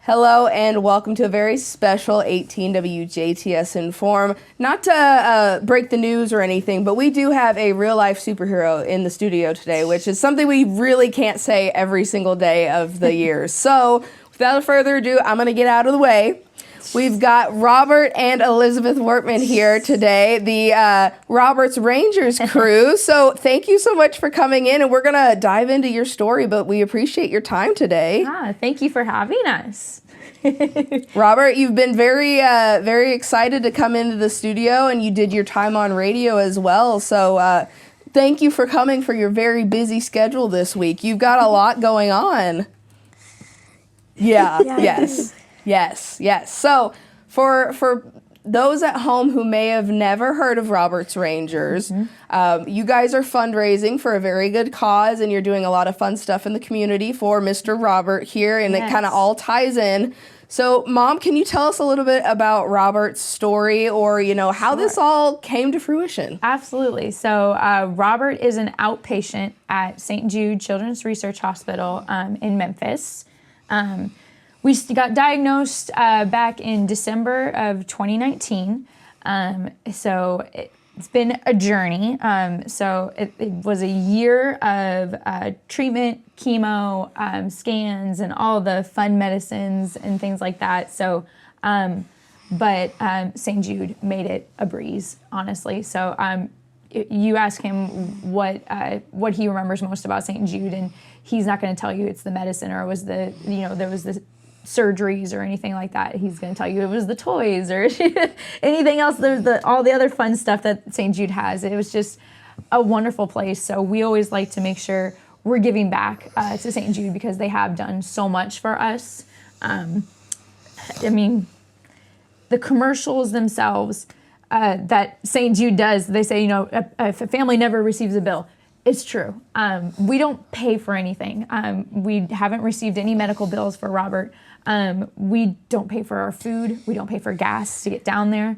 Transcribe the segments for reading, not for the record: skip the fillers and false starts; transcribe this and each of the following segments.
Hello and welcome to a very special 18 WJTS In.form. Not to break the news or anything, but we do have a real-life superhero in the studio today, which is something we really can't say every single day of the year. So, without further ado, I'm going to get out of the way. We've got Robert and Elizabeth Wertman here today, the Roberts Rangers crew. So thank you so much for coming in, and we're going to dive into your story, but we appreciate your time today. Thank you for having us. Robert, you've been very excited to come into the studio, and you did your time on radio as well. So thank you for coming for your very busy schedule this week. You've got a lot going on. Yes. So for those at home who may have never heard of Roberts Rangers, you guys are fundraising for a very good cause, and you're doing a lot of fun stuff in the community for Mr. Robert here, and It kind of all ties in. So, Mom, can you tell us a little bit about Robert's story, or, how this all came to fruition? Absolutely. So, Robert is an outpatient at St. Jude Children's Research Hospital in Memphis. We got diagnosed back in December of 2019. So it's been a journey. So it was a year of treatment, chemo, scans, and all the fun medicines and things like that. So, but St. Jude made it a breeze, honestly. So you ask him what he remembers most about St. Jude, and he's not going to tell you it's the medicine or it was there was the surgeries or anything like that. He's going to tell you it was the toys or anything else. There's all the other fun stuff that St. Jude has. It was just a wonderful place. So we always like to make sure we're giving back to St. Jude because they have done so much for us. I mean, the commercials themselves that St. Jude does, they say, if a family never receives a bill, it's true. We don't pay for anything. We haven't received any medical bills for Robert. We don't pay for our food. We don't pay for gas to get down there.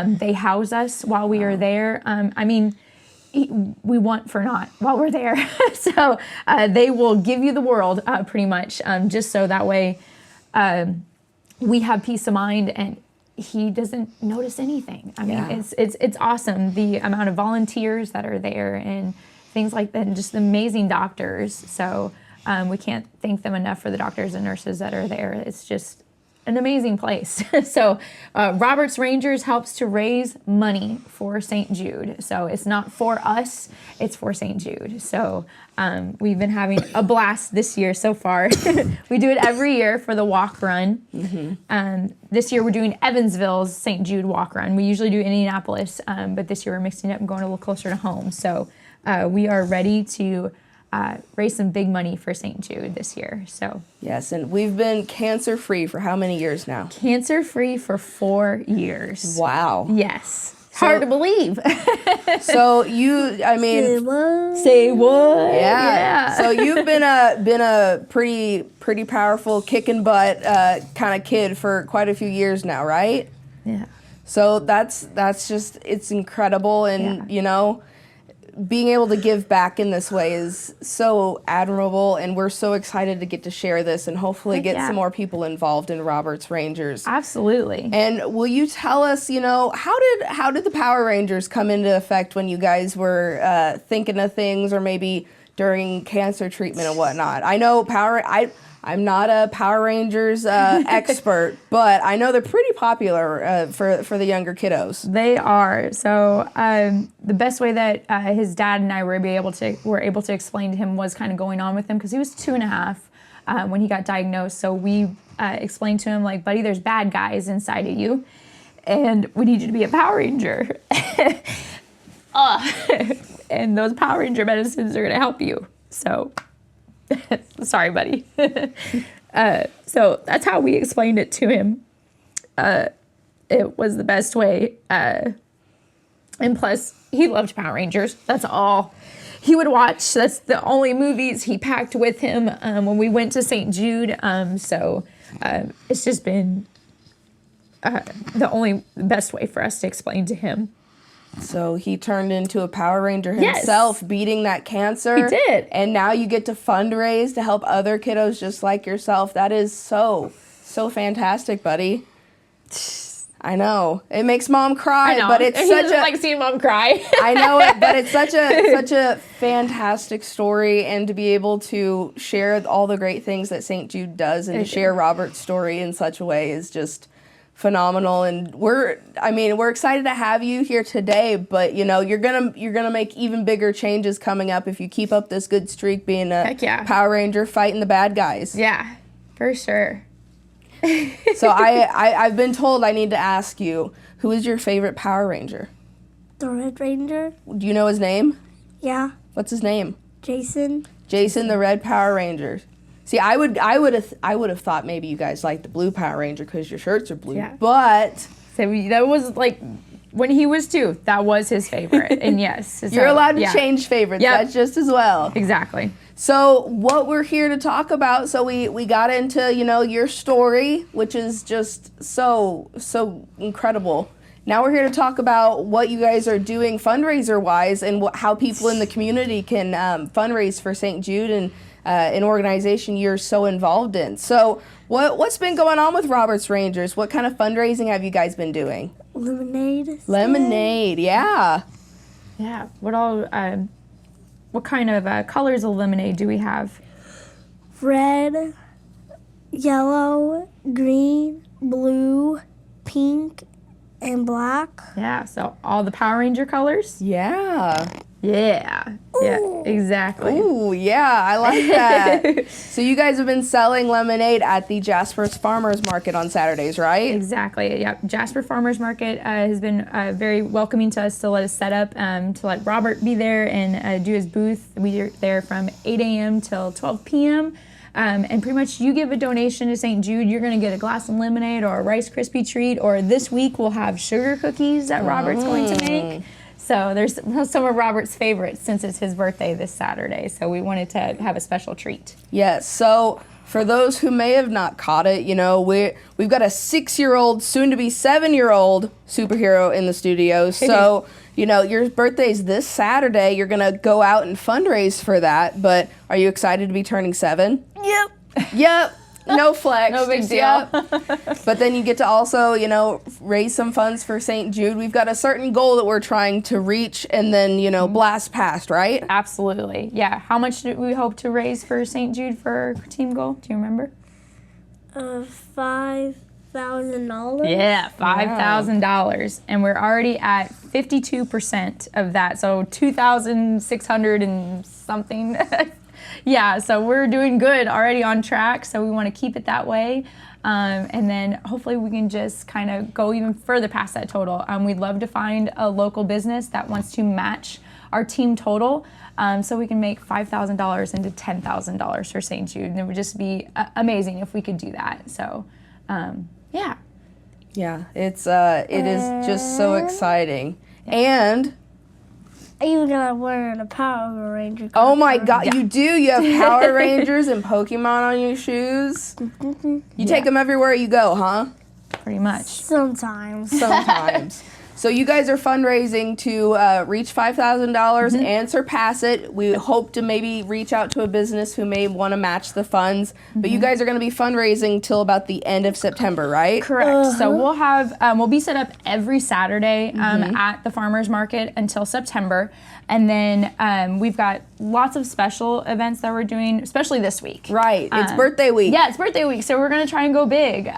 They house us while we are there. We want for naught while we're there. So they will give you the world pretty much, just so that way we have peace of mind and he doesn't notice anything. I mean, it's awesome, the amount of volunteers that are there and things like that, and just amazing doctors. So we can't thank them enough for the doctors and nurses that are there. It's just an amazing place. So Roberts Rangers helps to raise money for St. Jude. So it's not for us, it's for St. Jude. So we've been having a blast this year so far. We do it every year for the walk run. This year we're doing Evansville's St. Jude walk run. We usually do Indianapolis, but this year we're mixing it up and going a little closer to home. So we are ready to raise some big money for St. Jude this year. So yes, and we've been cancer-free for how many years now? Cancer-free for 4 years. Wow. Yes. Hard to believe. So say what? Yeah. So you've been a pretty powerful, kicking butt kind of kid for quite a few years now, right? Yeah. So that's just, it's incredible, and being able to give back in this way is so admirable, and we're so excited to get to share this and hopefully get some more people involved in Roberts Rangers. Absolutely. And will you tell us, how did the Power Rangers come into effect when you guys were thinking of things, or maybe during cancer treatment and whatnot? I know I'm not a Power Rangers expert, but I know they're pretty popular for the younger kiddos. They are. So the best way that his dad and I were able to explain to him was kind of going on with him, because he was 2.5 when he got diagnosed. So we explained to him, like, buddy, there's bad guys inside of you, and we need you to be a Power Ranger. And those Power Ranger medicines are going to help you. So... sorry, buddy. So that's how we explained it to him. It was the best way. And plus, he loved Power Rangers. That's all he would watch. That's the only movies he packed with him when we went to St. Jude. So it's just been the best way for us to explain to him. So he turned into a Power Ranger himself, beating that cancer. He did. And now you get to fundraise to help other kiddos just like yourself. That is so So fantastic, buddy. I know. It makes mom cry, I know. but it's he such doesn't a like seeing mom cry. I know it, but it's such a fantastic story, and to be able to share all the great things that St. Jude does and to share Robert's story in such a way is just phenomenal. And we're excited to have you here today, but you know, you're gonna make even bigger changes coming up if you keep up this good streak being a Power Ranger fighting the bad guys. Yeah, for sure. So I've been told I need to ask you, who is your favorite Power Ranger? The Red Ranger. Do you know his name? Yeah. What's his name? Jason. Jason, the Red Power Ranger. See, I would have thought maybe you guys liked the Blue Power Ranger because your shirts are blue. Yeah. But so that was like when he was 2. That was his favorite, and yes, you're allowed to change favorites. Yep. That's just as well. Exactly. So what we're here to talk about, so we got into, you know, your story, which is just so incredible. Now we're here to talk about what you guys are doing fundraiser-wise and how people in the community can fundraise for St. Jude and an organization you're so involved in. So what's been going on with Robert's Rangers? What kind of fundraising have you guys been doing? Lemonade, yeah. Yeah. What kind of colors of lemonade do we have? red, yellow, green, blue, pink, and black. Yeah, so all the Power Ranger colors? Yeah. Yeah. Yeah, exactly. Ooh, yeah, I like that. So you guys have been selling lemonade at the Jasper's Farmers Market on Saturdays, right? Exactly. Yeah. Jasper Farmers Market has been very welcoming to us to let us set up, to let Robert be there and do his booth. We're there from 8 a.m. till 12 p.m. And pretty much you give a donation to St. Jude, you're going to get a glass of lemonade or a Rice Krispie treat, or this week we'll have sugar cookies that Robert's going to make. So there's some of Robert's favorites since it's his birthday this Saturday. So we wanted to have a special treat. Yes. So for those who may have not caught it, you know, we've got a 6-year-old, soon to be 7-year-old superhero in the studio. So, you know, your birthday's this Saturday. You're going to go out and fundraise for that. But are you excited to be turning 7? Yep. No flex. No big deal. Yep. But then you get to also, you know, raise some funds for St. Jude. We've got a certain goal that we're trying to reach and then, you know, blast past, right? Absolutely. Yeah. How much do we hope to raise for St. Jude for our team goal? Do you remember? $5,000. Yeah, $5,000. And we're already at 52% of that. So 2,600 and something. Yeah, so we're doing good, already on track, so we want to keep it that way. And then hopefully we can just kind of go even further past that total. We'd love to find a local business that wants to match our team total, so we can make $5,000 into $10,000 for St. Jude. And it would just be amazing if we could do that. So, yeah. Yeah, it is just so exciting. And I even got wearing a Power Ranger costume. oh my God, yeah. You do? You have Power Rangers and Pokemon on your shoes? You take them everywhere you go, huh? Pretty much. Sometimes. So you guys are fundraising to reach $5,000 and surpass it. We hope to maybe reach out to a business who may want to match the funds. But you guys are going to be fundraising till about the end of September, right? Correct. So we'll have we'll be set up every Saturday at the farmers market until September, and then we've got lots of special events that we're doing, especially this week. Right. It's birthday week. Yeah, it's birthday week, so we're going to try and go big.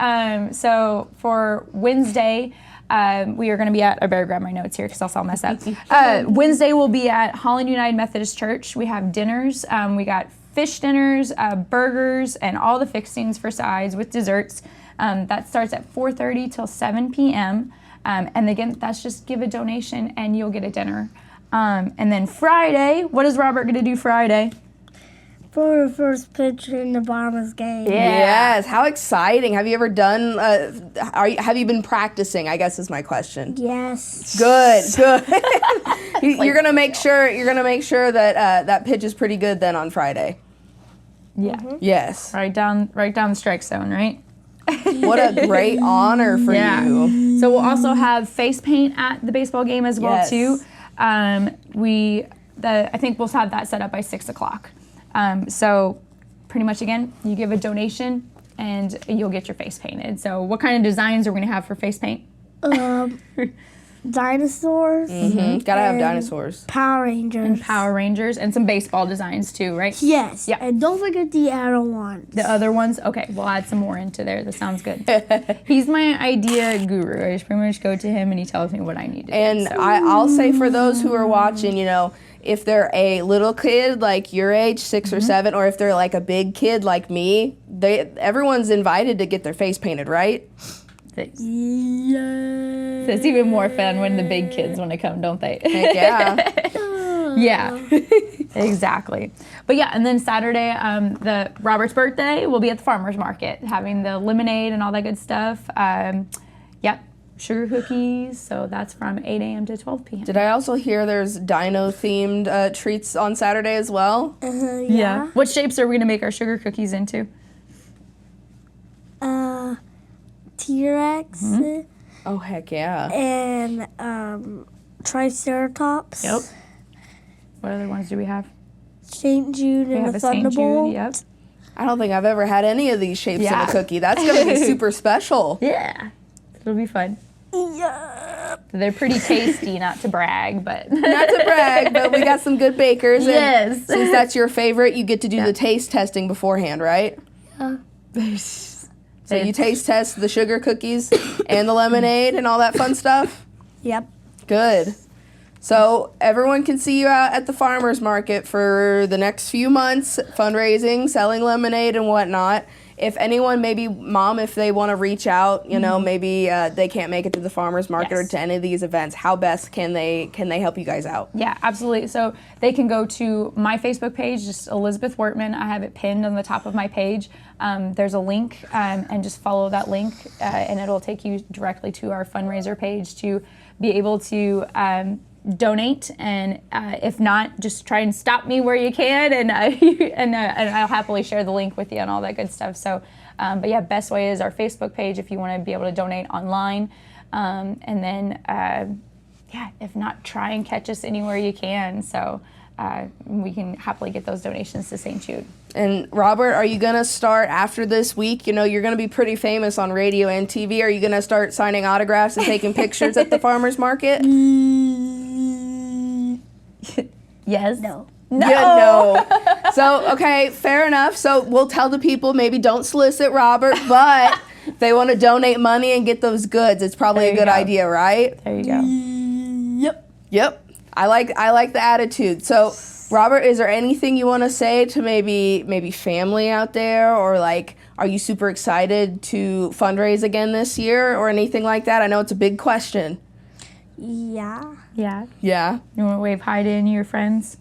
So for Wednesday, we are going to be at, I better grab my notes here because else I'll mess up. Wednesday we'll be at Holland United Methodist Church. We have dinners. We got fish dinners, burgers, and all the fixings for sides with desserts. That starts at 4:30 till 7 p.m. And again, that's just give a donation and you'll get a dinner. And then Friday, what is Robert going to do Friday? For the first pitch in the Bombers game. Yeah. Yes. How exciting! Have you ever done? Have you been practicing? I guess is my question. Yes. Good. You're gonna make sure. You're gonna make sure that that pitch is pretty good then on Friday. Yeah. Yes. Right down the strike zone, right? What a great honor for you. So we'll also have face paint at the baseball game as well too. I think we'll have that set up by 6 o'clock. So pretty much again, you give a donation and you'll get your face painted. So what kind of designs are we going to have for face paint? Dinosaurs. Gotta have and dinosaurs. Power Rangers. Power Rangers and some baseball designs too, right? Yes. Yeah. And don't forget the arrow ones. The other ones? Okay, we'll add some more into there. That sounds good. He's my idea guru. I just pretty much go to him and he tells me what I need to do. And So. I'll say for those who are watching, you know, if they're a little kid like your age, 6 or 7, or if they're like a big kid like me, everyone's invited to get their face painted, right? Thanks. Yeah. So it's even more fun when the big kids want to come, don't they? Heck yeah. Yeah, exactly. But yeah, and then Saturday, the Robert's birthday, we'll be at the farmer's market having the lemonade and all that good stuff. Yep, sugar cookies. So that's from 8 a.m. to 12 p.m. Did I also hear there's dino-themed treats on Saturday as well? Yeah. What shapes are we going to make our sugar cookies into? T-Rex Oh, heck yeah. and Triceratops. Yep. What other ones do we have? St. Jude We and have a a St. Thunderbolt. Jude, yep. I don't think I've ever had any of these shapes in Yeah. a cookie. That's going to be super special. Yeah. It'll be fun. Yeah. They're pretty tasty, not to brag, but. Not to brag, but we got some good bakers. And Yes. since that's your favorite, you get to do the taste testing beforehand, right? So you taste test the sugar cookies and the lemonade and all that fun stuff? Yep. Good. So everyone can see you out at the farmer's market for the next few months, fundraising, selling lemonade and whatnot. If anyone, maybe mom, if they want to reach out, you know, maybe they can't make it to the farmer's market or Yes. to any of these events, how best can they help you guys out? Yeah, absolutely. So they can go to my Facebook page, just Elizabeth Wertman. I have it pinned on the top of my page. There's a link, and just follow that link, and it'll take you directly to our fundraiser page to be able to donate. And if not, just try and stop me where you can, and I'll happily share the link with you and all that good stuff. So, but yeah, best way is our Facebook page if you want to be able to donate online, and then. Yeah, if not, try and catch us anywhere you can. So we can happily get those donations to St. Jude. And Robert, are you going to start after this week? You know, you're going to be pretty famous on radio and TV. Are you going to start signing autographs and taking pictures at the farmer's market? Yes? No. No. Yeah, no. So, okay, fair enough. So we'll tell the people maybe don't solicit Robert, but if they want to donate money and get those goods, it's probably There a you good go. idea, right? There you go. Yep. Yep. I like the attitude. So, Robert, is there anything you want to say to maybe family out there, or like, are you super excited to fundraise again this year or anything like that? I know it's a big question. Yeah. Yeah. Yeah, You want to wave hi to any of your friends?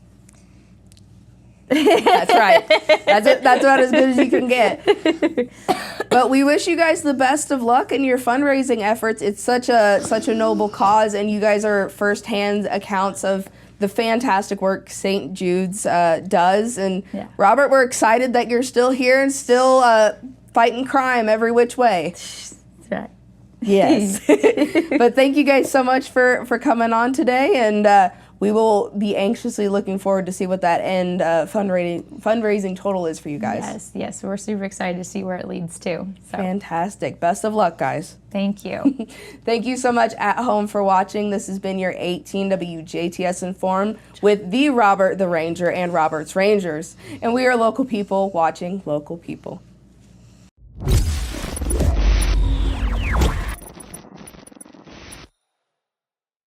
that's right. That's about as good as you can get. But we wish you guys the best of luck in your fundraising efforts. It's such a noble cause, and you guys are firsthand accounts of the fantastic work St. Jude's does. And Yeah. Robert, we're excited that you're still here and still fighting crime every which way. That's right. Yes. But thank you guys so much for coming on today, and we will be anxiously looking forward to see what that end fundraising total is for you guys. Yes. We're super excited to see where it leads to. So Fantastic. Best of luck, guys. thank you. Thank you so much at home for watching. This has been your 18 WJTS In.form with the Robert the Ranger and Robert's Rangers. And we are local people watching local people.